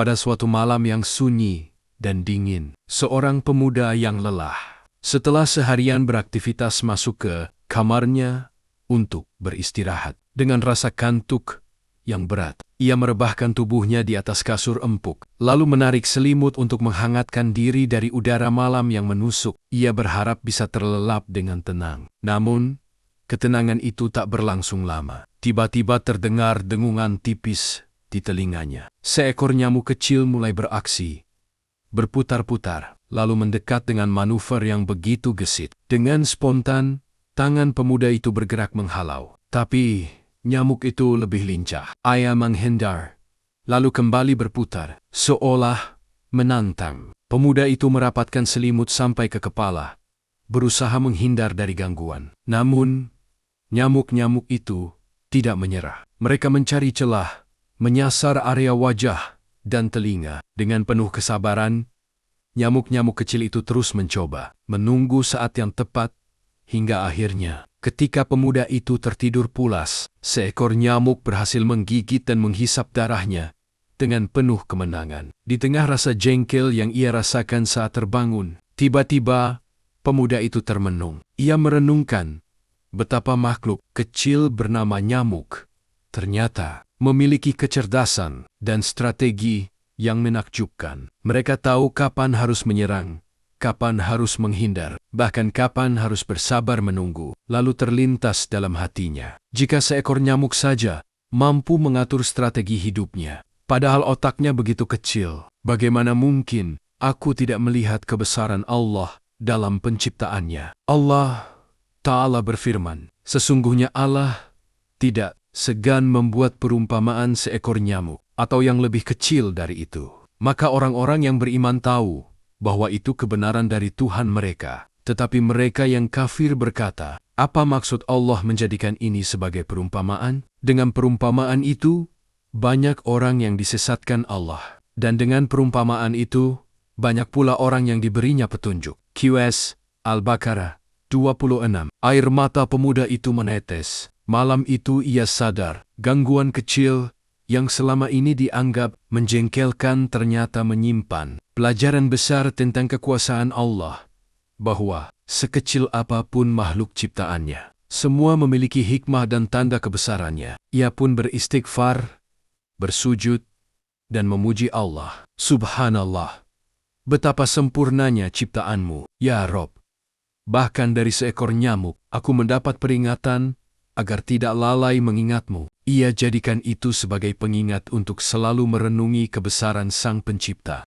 Pada suatu malam yang sunyi dan dingin, seorang pemuda yang lelah, setelah seharian beraktivitas, masuk ke kamarnya untuk beristirahat. Dengan rasa kantuk yang berat, ia merebahkan tubuhnya di atas kasur empuk, lalu menarik selimut untuk menghangatkan diri dari udara malam yang menusuk. Ia berharap bisa terlelap dengan tenang. Namun, ketenangan itu tak berlangsung lama. Tiba-tiba terdengar dengungan tipis di telinganya. Seekor nyamuk kecil mulai beraksi, berputar-putar, lalu mendekat dengan manuver yang begitu gesit. Dengan spontan, tangan pemuda itu bergerak menghalau. Tapi, nyamuk itu lebih lincah. Ia menghindar, lalu kembali berputar, seolah menantang. Pemuda itu merapatkan selimut sampai ke kepala, berusaha menghindar dari gangguan. Namun, nyamuk-nyamuk itu tidak menyerah. Mereka mencari celah, menyasar area wajah dan telinga. Dengan penuh kesabaran, nyamuk-nyamuk kecil itu terus mencoba, menunggu saat yang tepat, hingga akhirnya, ketika pemuda itu tertidur pulas, seekor nyamuk berhasil menggigit dan menghisap darahnya dengan penuh kemenangan. Di tengah rasa jengkel yang ia rasakan saat terbangun, tiba-tiba pemuda itu termenung. Ia merenungkan betapa makhluk kecil bernama nyamuk ternyata memiliki kecerdasan dan strategi yang menakjubkan. Mereka tahu kapan harus menyerang, kapan harus menghindar, bahkan kapan harus bersabar menunggu. Lalu terlintas dalam hatinya, jika seekor nyamuk saja mampu mengatur strategi hidupnya, padahal otaknya begitu kecil, bagaimana mungkin aku tidak melihat kebesaran Allah dalam penciptaannya? Allah Ta'ala berfirman, sesungguhnya Allah tidak segan membuat perumpamaan seekor nyamuk atau yang lebih kecil dari itu. Maka orang-orang yang beriman tahu bahwa itu kebenaran dari Tuhan mereka. Tetapi mereka yang kafir berkata, apa maksud Allah menjadikan ini sebagai perumpamaan? Dengan perumpamaan itu, banyak orang yang disesatkan Allah. Dan dengan perumpamaan itu, banyak pula orang yang diberinya petunjuk. QS Al-Baqarah 26. Air mata pemuda itu menetes. Malam itu ia sadar, gangguan kecil yang selama ini dianggap menjengkelkan ternyata menyimpan pelajaran besar tentang kekuasaan Allah, bahwa sekecil apapun makhluk ciptaannya, semua memiliki hikmah dan tanda kebesarannya. Ia pun beristighfar, bersujud, dan memuji Allah. Subhanallah, betapa sempurnanya ciptaanmu, ya Rob. Bahkan dari seekor nyamuk, aku mendapat peringatan agar tidak lalai mengingatmu. Ia jadikan itu sebagai pengingat untuk selalu merenungi kebesaran Sang Pencipta.